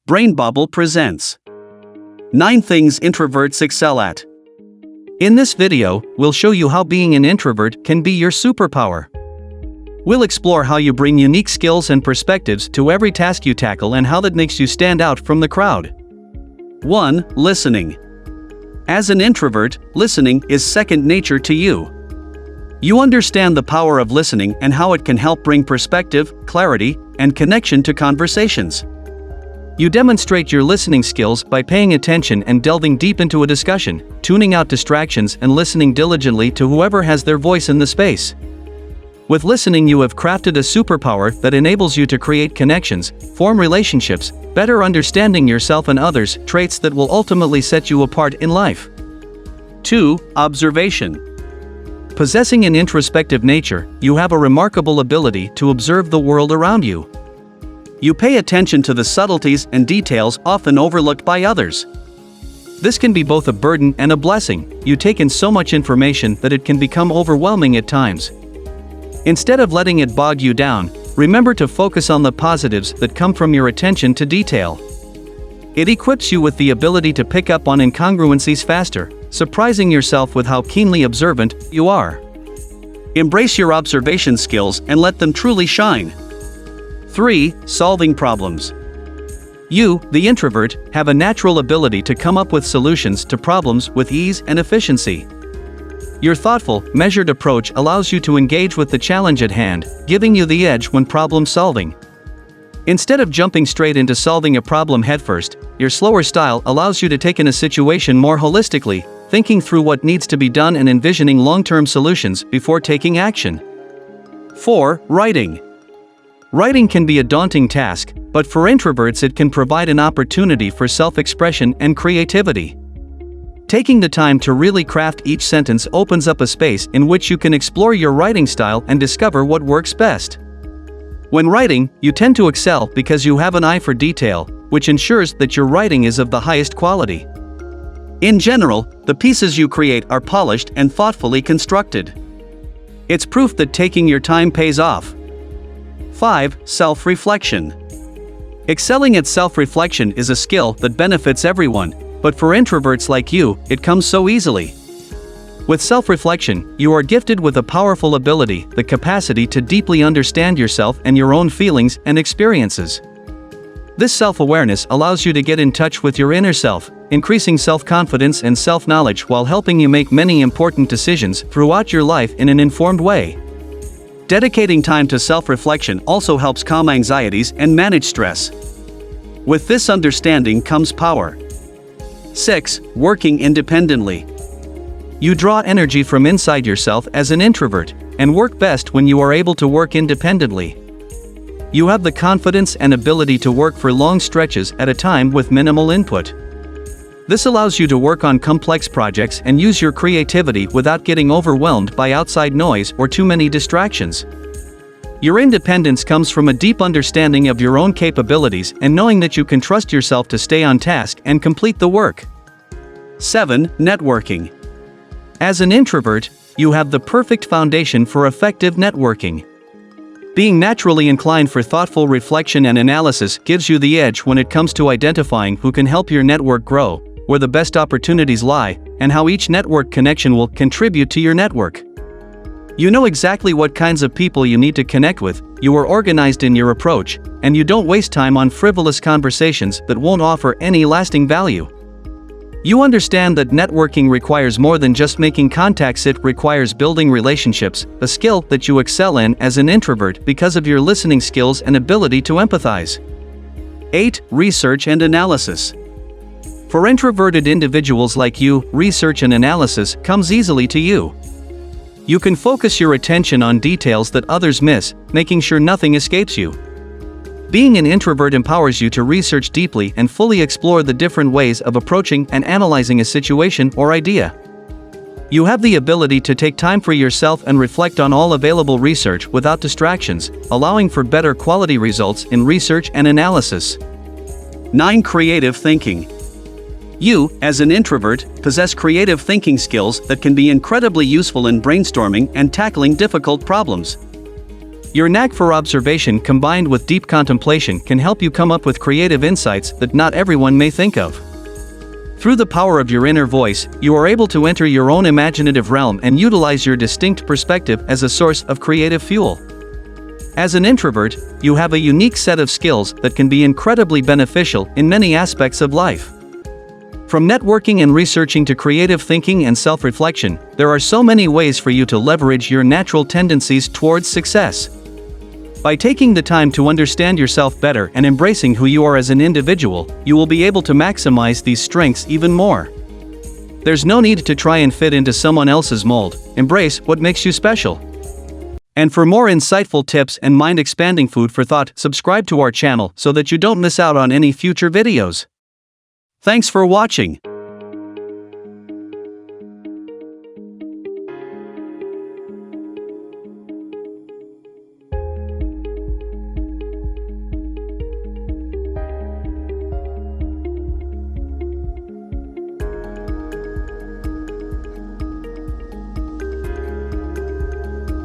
BrainBobble presents 9 Things Introverts Excel At. In this video, we'll show you how being an introvert can be your superpower. We'll explore how you bring unique skills and perspectives to every task you tackle and how that makes you stand out from the crowd. 1. Listening. As an introvert, listening is second nature to you. You understand the power of listening and how it can help bring perspective, clarity, and connection to conversations. You demonstrate your listening skills by paying attention and delving deep into a discussion, tuning out distractions and listening diligently to whoever has their voice in the space. With listening, you have crafted a superpower that enables you to create connections, form relationships, better understanding yourself and others, traits that will ultimately set you apart in life. 2. Observation. Possessing an introspective nature, you have a remarkable ability to observe the world around you. You pay attention to the subtleties and details often overlooked by others. This can be both a burden and a blessing. You take in so much information that it can become overwhelming at times. Instead of letting it bog you down, remember to focus on the positives that come from your attention to detail. It equips you with the ability to pick up on incongruencies faster, surprising yourself with how keenly observant you are. Embrace your observation skills and let them truly shine. 3. Solving problems. You, the introvert, have a natural ability to come up with solutions to problems with ease and efficiency. Your thoughtful, measured approach allows you to engage with the challenge at hand, giving you the edge when problem solving. Instead of jumping straight into solving a problem headfirst, your slower style allows you to take in a situation more holistically, thinking through what needs to be done and envisioning long-term solutions before taking action. 4. Writing. Writing can be a daunting task, but for introverts it can provide an opportunity for self-expression and creativity. Taking the time to really craft each sentence opens up a space in which you can explore your writing style and discover what works best. When writing, you tend to excel because you have an eye for detail, which ensures that your writing is of the highest quality. In general, the pieces you create are polished and thoughtfully constructed. It's proof that taking your time pays off. 5. Self-reflection. Excelling at self-reflection is a skill that benefits everyone, but for introverts like you, it comes so easily. With self-reflection, you are gifted with a powerful ability, the capacity to deeply understand yourself and your own feelings and experiences. This self-awareness allows you to get in touch with your inner self, increasing self-confidence and self-knowledge while helping you make many important decisions throughout your life in an informed way. Dedicating time to self-reflection also helps calm anxieties and manage stress. With this understanding comes power. 6. Working independently. You draw energy from inside yourself as an introvert, and work best when you are able to work independently. You have the confidence and ability to work for long stretches at a time with minimal input. This allows you to work on complex projects and use your creativity without getting overwhelmed by outside noise or too many distractions. Your independence comes from a deep understanding of your own capabilities and knowing that you can trust yourself to stay on task and complete the work. 7. Networking. As an introvert, you have the perfect foundation for effective networking. Being naturally inclined for thoughtful reflection and analysis gives you the edge when it comes to identifying who can help your network grow, where the best opportunities lie, and how each network connection will contribute to your network. You know exactly what kinds of people you need to connect with, you are organized in your approach, and you don't waste time on frivolous conversations that won't offer any lasting value. You understand that networking requires more than just making contacts, it requires building relationships, a skill that you excel in as an introvert because of your listening skills and ability to empathize. 8. Research and analysis. For introverted individuals like you, research and analysis comes easily to you. You can focus your attention on details that others miss, making sure nothing escapes you. Being an introvert empowers you to research deeply and fully explore the different ways of approaching and analyzing a situation or idea. You have the ability to take time for yourself and reflect on all available research without distractions, allowing for better quality results in research and analysis. 9. Creative thinking. You, as an introvert, possess creative thinking skills that can be incredibly useful in brainstorming and tackling difficult problems. Your knack for observation combined with deep contemplation can help you come up with creative insights that not everyone may think of. Through the power of your inner voice, you are able to enter your own imaginative realm and utilize your distinct perspective as a source of creative fuel. As an introvert, you have a unique set of skills that can be incredibly beneficial in many aspects of life. From networking and researching to creative thinking and self-reflection, there are so many ways for you to leverage your natural tendencies towards success. By taking the time to understand yourself better and embracing who you are as an individual, you will be able to maximize these strengths even more. There's no need to try and fit into someone else's mold. Embrace what makes you special. And for more insightful tips and mind-expanding food for thought, subscribe to our channel so that you don't miss out on any future videos. Thanks for watching.